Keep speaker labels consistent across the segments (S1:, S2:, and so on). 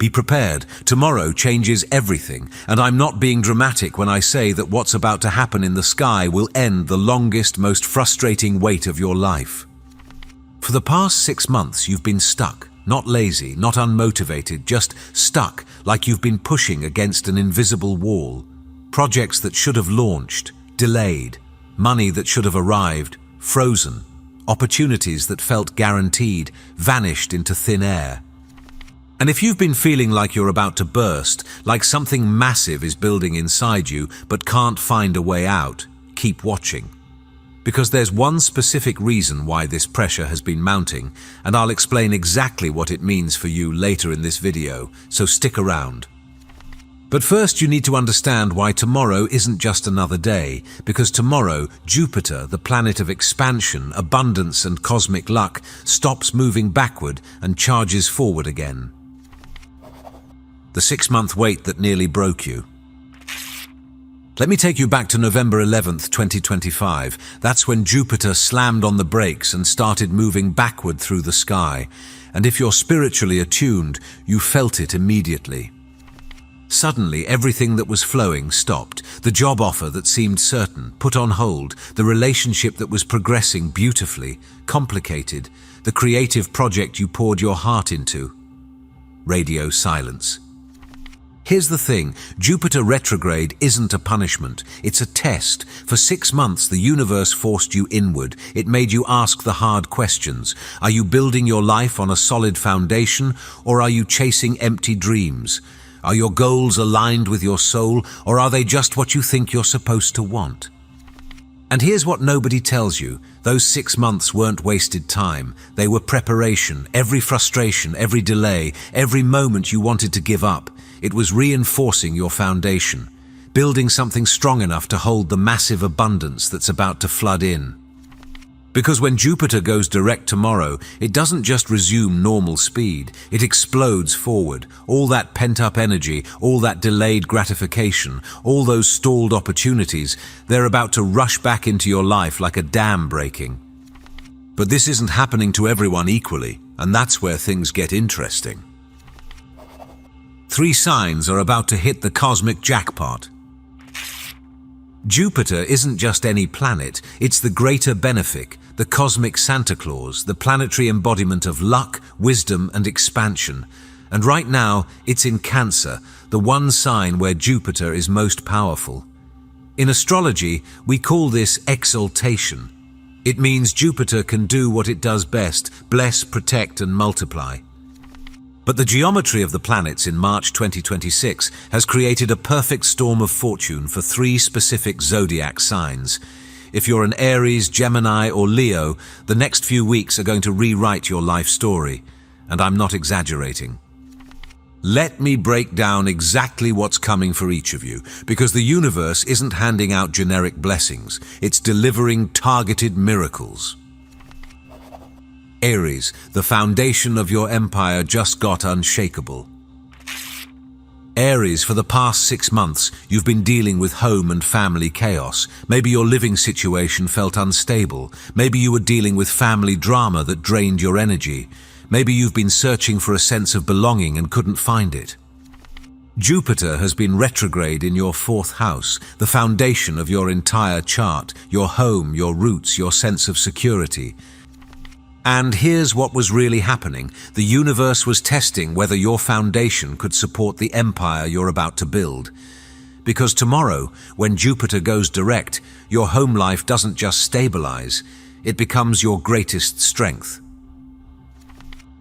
S1: Be prepared. Tomorrow changes everything, and I'm not being dramatic when I say that what's about to happen in the sky will end the longest, most frustrating wait of your life. For the past 6 months, you've been stuck. Not lazy, not unmotivated, just stuck, like you've been pushing against an invisible wall. Projects that should have launched, delayed. Money that should have arrived, frozen. Opportunities that felt guaranteed, vanished into thin air. And if you've been feeling like you're about to burst, like something massive is building inside you but can't find a way out, keep watching. Because there's one specific reason why this pressure has been mounting, and I'll explain exactly what it means for you later in this video, so stick around. But first you need to understand why tomorrow isn't just another day, because tomorrow, Jupiter, the planet of expansion, abundance and cosmic luck, stops moving backward and charges forward again. The 6-month wait that nearly broke you. Let me take you back to November 11th, 2025. That's when Jupiter slammed on the brakes and started moving backward through the sky. And if you're spiritually attuned, you felt it immediately. Suddenly, everything that was flowing stopped. The job offer that seemed certain, put on hold. The relationship that was progressing beautifully, complicated. The creative project you poured your heart into. Radio silence. Here's the thing, Jupiter retrograde isn't a punishment, it's a test. For 6 months, the universe forced you inward. It made you ask the hard questions. Are you building your life on a solid foundation, or are you chasing empty dreams? Are your goals aligned with your soul, or are they just what you think you're supposed to want? And here's what nobody tells you. Those 6 months weren't wasted time. They were preparation. Every frustration, every delay, every moment you wanted to give up. It was reinforcing your foundation, building something strong enough to hold the massive abundance that's about to flood in. Because when Jupiter goes direct tomorrow, it doesn't just resume normal speed, it explodes forward. All that pent-up energy, all that delayed gratification, all those stalled opportunities, they're about to rush back into your life like a dam breaking. But this isn't happening to everyone equally, and that's where things get interesting. 3 signs are about to hit the cosmic jackpot. Jupiter isn't just any planet, it's the greater benefic, the cosmic Santa Claus, the planetary embodiment of luck, wisdom and expansion. And right now, it's in Cancer, the one sign where Jupiter is most powerful. In astrology, we call this exaltation. It means Jupiter can do what it does best, bless, protect and multiply. But the geometry of the planets in March 2026 has created a perfect storm of fortune for 3 specific zodiac signs. If you're an Aries, Gemini or Leo, the next few weeks are going to rewrite your life story. And I'm not exaggerating. Let me break down exactly what's coming for each of you, because the universe isn't handing out generic blessings, it's delivering targeted miracles. Aries, the foundation of your empire just got unshakable. Aries, for the past 6 months, you've been dealing with home and family chaos. Maybe your living situation felt unstable. Maybe you were dealing with family drama that drained your energy. Maybe you've been searching for a sense of belonging and couldn't find it. Jupiter has been retrograde in your 4th house, the foundation of your entire chart, your home, your roots, your sense of security. And here's what was really happening. The universe was testing whether your foundation could support the empire you're about to build. Because tomorrow, when Jupiter goes direct, your home life doesn't just stabilize, it becomes your greatest strength.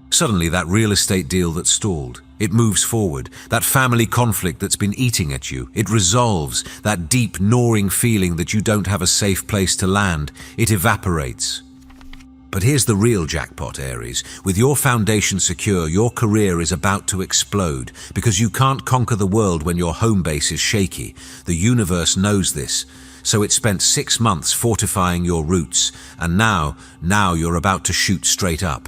S1: Suddenly, that real estate deal that stalled, it moves forward. That family conflict that's been eating at you, it resolves. That deep, gnawing feeling that you don't have a safe place to land, it evaporates. But here's the real jackpot, Aries. With your foundation secure, your career is about to explode, because you can't conquer the world when your home base is shaky. The universe knows this, so it spent 6 months fortifying your roots, and now you're about to shoot straight up.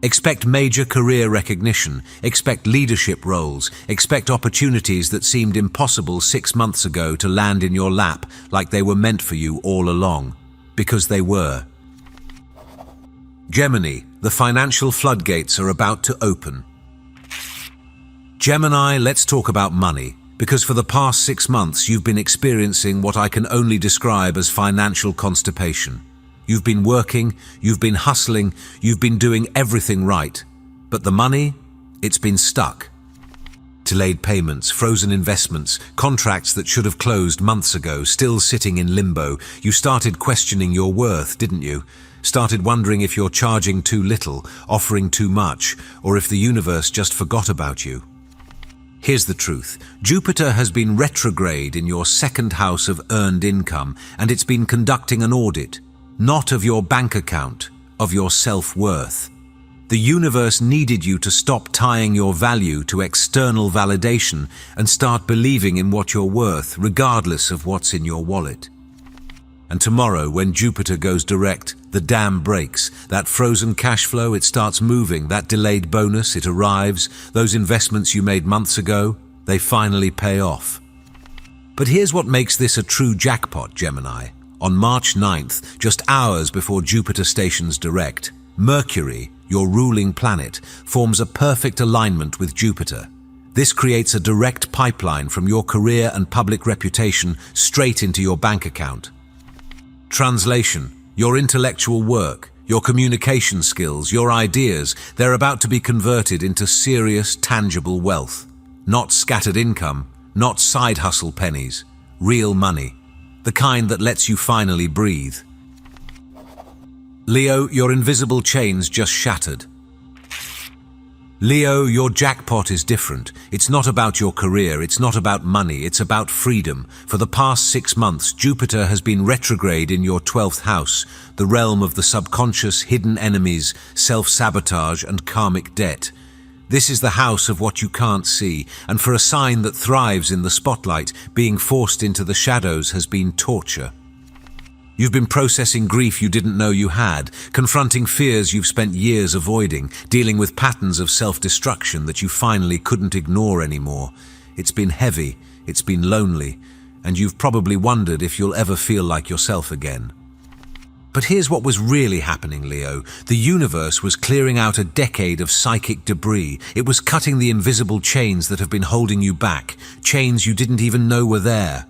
S1: Expect major career recognition, expect leadership roles, expect opportunities that seemed impossible 6 months ago to land in your lap like they were meant for you all along, because they were. Gemini, the financial floodgates are about to open. Gemini, let's talk about money, because for the past 6 months you've been experiencing what I can only describe as financial constipation. You've been working, you've been hustling, you've been doing everything right. But the money, it's been stuck. Delayed payments, frozen investments, contracts that should have closed months ago, still sitting in limbo. You started questioning your worth, didn't you? Started wondering if you're charging too little, offering too much, or if the universe just forgot about you. Here's the truth. Jupiter has been retrograde in your second house of earned income, and it's been conducting an audit, not of your bank account, of your self-worth. The universe needed you to stop tying your value to external validation and start believing in what you're worth, regardless of what's in your wallet. And tomorrow, when Jupiter goes direct, the dam breaks. That frozen cash flow, it starts moving. That delayed bonus, it arrives. Those investments you made months ago, they finally pay off. But here's what makes this a true jackpot, Gemini. On March 9th, just hours before Jupiter stations direct, Mercury, your ruling planet, forms a perfect alignment with Jupiter. This creates a direct pipeline from your career and public reputation straight into your bank account. Translation: your intellectual work, your communication skills, your ideas, they're about to be converted into serious, tangible wealth. Not scattered income, not side hustle pennies, real money. The kind that lets you finally breathe. Leo, your invisible chains just shattered. Leo, your jackpot is different. It's not about your career, it's not about money, it's about freedom. For the past 6 months, Jupiter has been retrograde in your 12th house, the realm of the subconscious, hidden enemies, self-sabotage, and karmic debt. This is the house of what you can't see, and for a sign that thrives in the spotlight, being forced into the shadows has been torture. You've been processing grief you didn't know you had, confronting fears you've spent years avoiding, dealing with patterns of self-destruction that you finally couldn't ignore anymore. It's been heavy, it's been lonely, and you've probably wondered if you'll ever feel like yourself again. But here's what was really happening, Leo. The universe was clearing out a decade of psychic debris. It was cutting the invisible chains that have been holding you back, chains you didn't even know were there.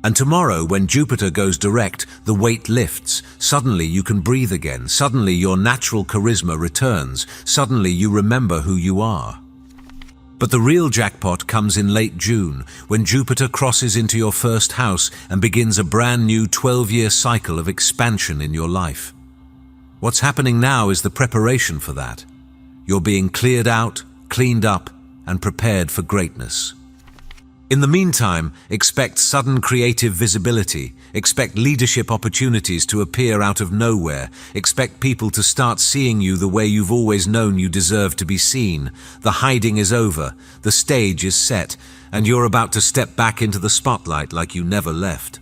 S1: And tomorrow, when Jupiter goes direct, the weight lifts. Suddenly you can breathe again. Suddenly your natural charisma returns. Suddenly you remember who you are. But the real jackpot comes in late June, when Jupiter crosses into your first house and begins a brand new 12-year cycle of expansion in your life. What's happening now is the preparation for that. You're being cleared out, cleaned up, and prepared for greatness. In the meantime, expect sudden creative visibility, expect leadership opportunities to appear out of nowhere, expect people to start seeing you the way you've always known you deserve to be seen. The hiding is over, the stage is set, and you're about to step back into the spotlight like you never left.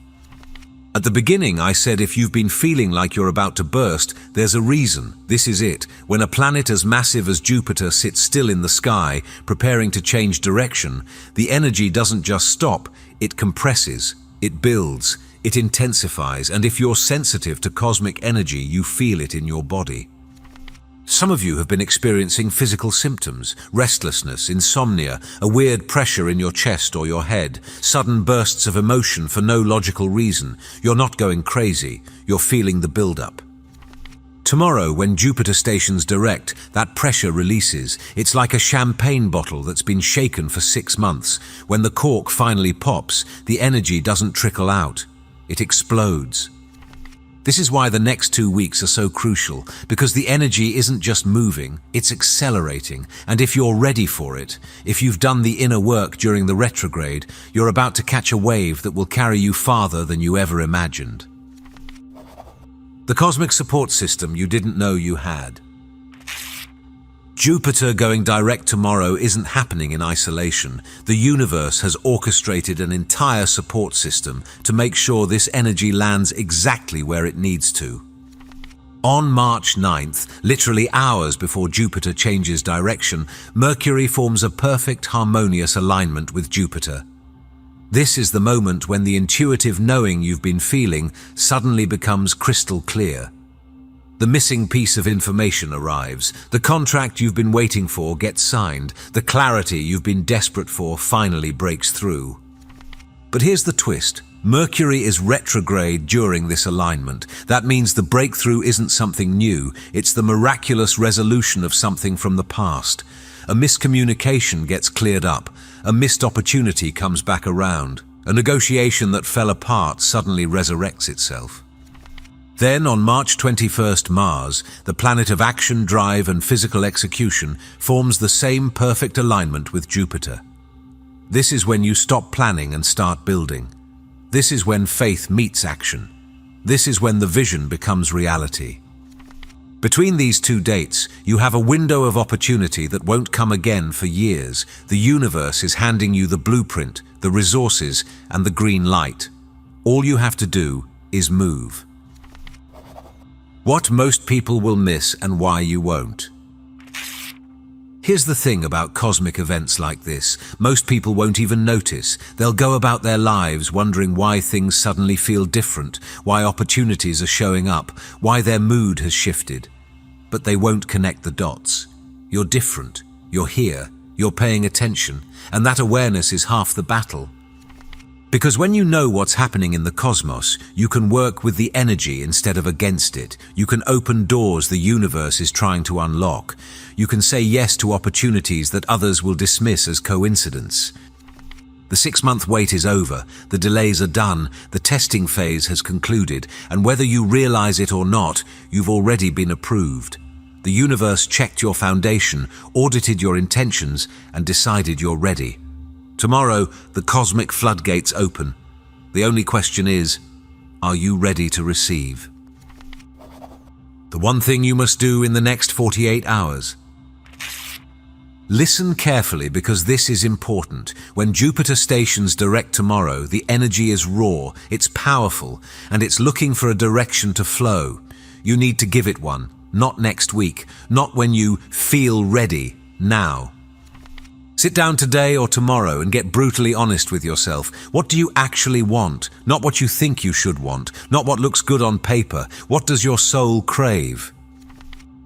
S1: At the beginning, I said if you've been feeling like you're about to burst, there's a reason. This is it. When a planet as massive as Jupiter sits still in the sky, preparing to change direction, the energy doesn't just stop, it compresses, it builds, it intensifies, and if you're sensitive to cosmic energy, you feel it in your body. Some of you have been experiencing physical symptoms, restlessness, insomnia, a weird pressure in your chest or your head, sudden bursts of emotion for no logical reason. You're not going crazy, you're feeling the build-up. Tomorrow, when Jupiter stations direct, that pressure releases. It's like a champagne bottle that's been shaken for 6 months. When the cork finally pops, the energy doesn't trickle out. It explodes. This is why the next 2 weeks are so crucial, because the energy isn't just moving, it's accelerating. And if you're ready for it, if you've done the inner work during the retrograde, you're about to catch a wave that will carry you farther than you ever imagined. The cosmic support system you didn't know you had. Jupiter going direct tomorrow isn't happening in isolation. The universe has orchestrated an entire support system to make sure this energy lands exactly where it needs to. On March 9th, literally hours before Jupiter changes direction, Mercury forms a perfect harmonious alignment with Jupiter. This is the moment when the intuitive knowing you've been feeling suddenly becomes crystal clear. The missing piece of information arrives. The contract you've been waiting for gets signed. The clarity you've been desperate for finally breaks through. But here's the twist. Mercury is retrograde during this alignment. That means the breakthrough isn't something new. It's the miraculous resolution of something from the past. A miscommunication gets cleared up. A missed opportunity comes back around. A negotiation that fell apart suddenly resurrects itself. Then, on March 21st, Mars, the planet of action, drive, and physical execution, forms the same perfect alignment with Jupiter. This is when you stop planning and start building. This is when faith meets action. This is when the vision becomes reality. Between these two dates, you have a window of opportunity that won't come again for years. The universe is handing you the blueprint, the resources, and the green light. All you have to do is move. What most people will miss and why you won't. Here's the thing about cosmic events like this. Most people won't even notice. They'll go about their lives wondering why things suddenly feel different, why opportunities are showing up, why their mood has shifted. But they won't connect the dots. You're different. You're here. You're paying attention. And that awareness is half the battle. Because when you know what's happening in the cosmos, you can work with the energy instead of against it. You can open doors the universe is trying to unlock. You can say yes to opportunities that others will dismiss as coincidence. The 6-month wait is over, the delays are done, the testing phase has concluded, and whether you realize it or not, you've already been approved. The universe checked your foundation, audited your intentions, and decided you're ready. Tomorrow, the cosmic floodgates open. The only question is, are you ready to receive? The one thing you must do in the next 48 hours. Listen carefully because this is important. When Jupiter stations direct tomorrow, the energy is raw, it's powerful, and it's looking for a direction to flow. You need to give it one, not next week, not when you feel ready, now. Sit down today or tomorrow and get brutally honest with yourself. What do you actually want? Not what you think you should want, not what looks good on paper. What does your soul crave?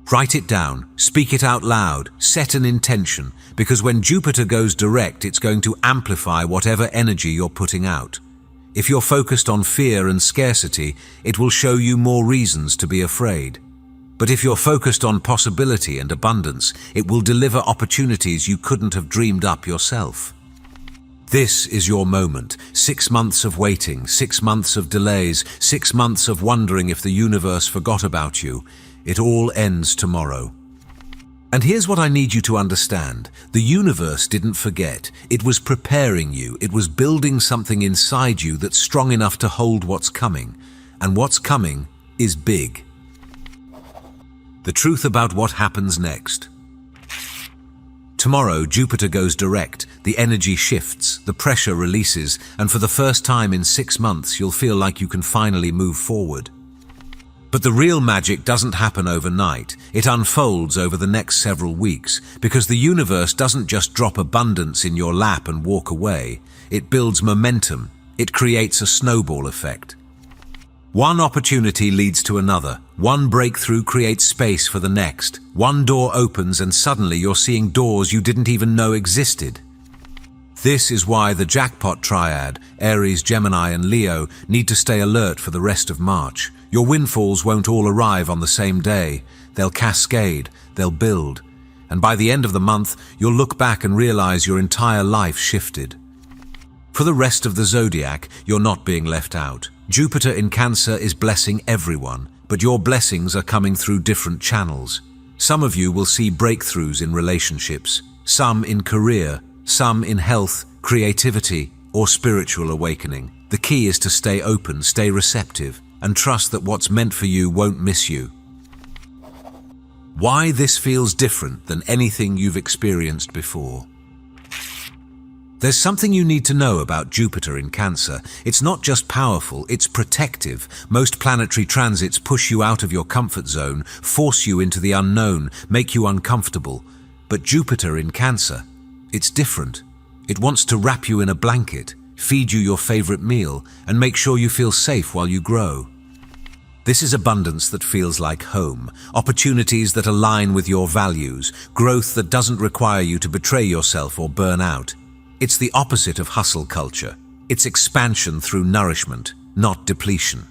S1: Write it down, speak it out loud, set an intention, because when Jupiter goes direct, it's going to amplify whatever energy you're putting out. If you're focused on fear and scarcity, it will show you more reasons to be afraid. But if you're focused on possibility and abundance, it will deliver opportunities you couldn't have dreamed up yourself. This is your moment. 6 months of waiting, 6 months of delays, 6 months of wondering if the universe forgot about you. It all ends tomorrow. And here's what I need you to understand. The universe didn't forget. It was preparing you. It was building something inside you that's strong enough to hold what's coming. And what's coming is big. The truth about what happens next. Tomorrow, Jupiter goes direct, the energy shifts, the pressure releases, and for the first time in 6 months, you'll feel like you can finally move forward. But the real magic doesn't happen overnight. It unfolds over the next several weeks, because the universe doesn't just drop abundance in your lap and walk away. It builds momentum. It creates a snowball effect. One opportunity leads to another. One breakthrough creates space for the next. One door opens and suddenly you're seeing doors you didn't even know existed. This is why the jackpot triad, Aries, Gemini, and Leo, need to stay alert for the rest of March. Your windfalls won't all arrive on the same day. They'll cascade, they'll build. And by the end of the month, you'll look back and realize your entire life shifted. For the rest of the zodiac, you're not being left out. Jupiter in Cancer is blessing everyone, but your blessings are coming through different channels. Some of you will see breakthroughs in relationships, some in career, some in health, creativity, or spiritual awakening. The key is to stay open, stay receptive, and trust that what's meant for you won't miss you. Why this feels different than anything you've experienced before. There's something you need to know about Jupiter in Cancer. It's not just powerful, it's protective. Most planetary transits push you out of your comfort zone, force you into the unknown, make you uncomfortable. But Jupiter in Cancer, it's different. It wants to wrap you in a blanket, feed you your favorite meal, and make sure you feel safe while you grow. This is abundance that feels like home, opportunities that align with your values, growth that doesn't require you to betray yourself or burn out. It's the opposite of hustle culture. It's expansion through nourishment, not depletion.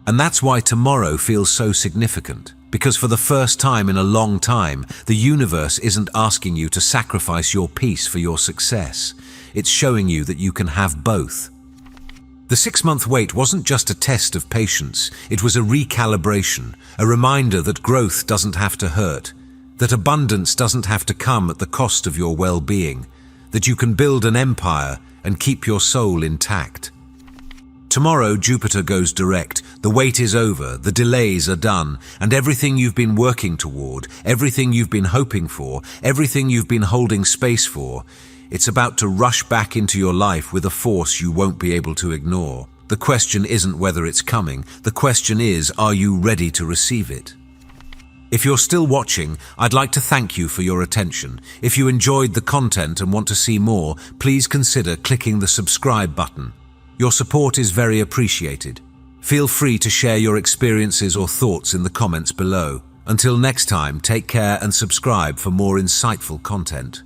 S1: And that's why tomorrow feels so significant, because for the first time in a long time, the universe isn't asking you to sacrifice your peace for your success. It's showing you that you can have both. The 6-month wait wasn't just a test of patience, it was a recalibration, a reminder that growth doesn't have to hurt, that abundance doesn't have to come at the cost of your well-being, that you can build an empire and keep your soul intact. Tomorrow, Jupiter goes direct, the wait is over, the delays are done, and everything you've been working toward, everything you've been hoping for, everything you've been holding space for, it's about to rush back into your life with a force you won't be able to ignore. The question isn't whether it's coming, the question is, are you ready to receive it? If you're still watching, I'd like to thank you for your attention. If you enjoyed the content and want to see more, please consider clicking the subscribe button. Your support is very appreciated. Feel free to share your experiences or thoughts in the comments below. Until next time, take care and subscribe for more insightful content.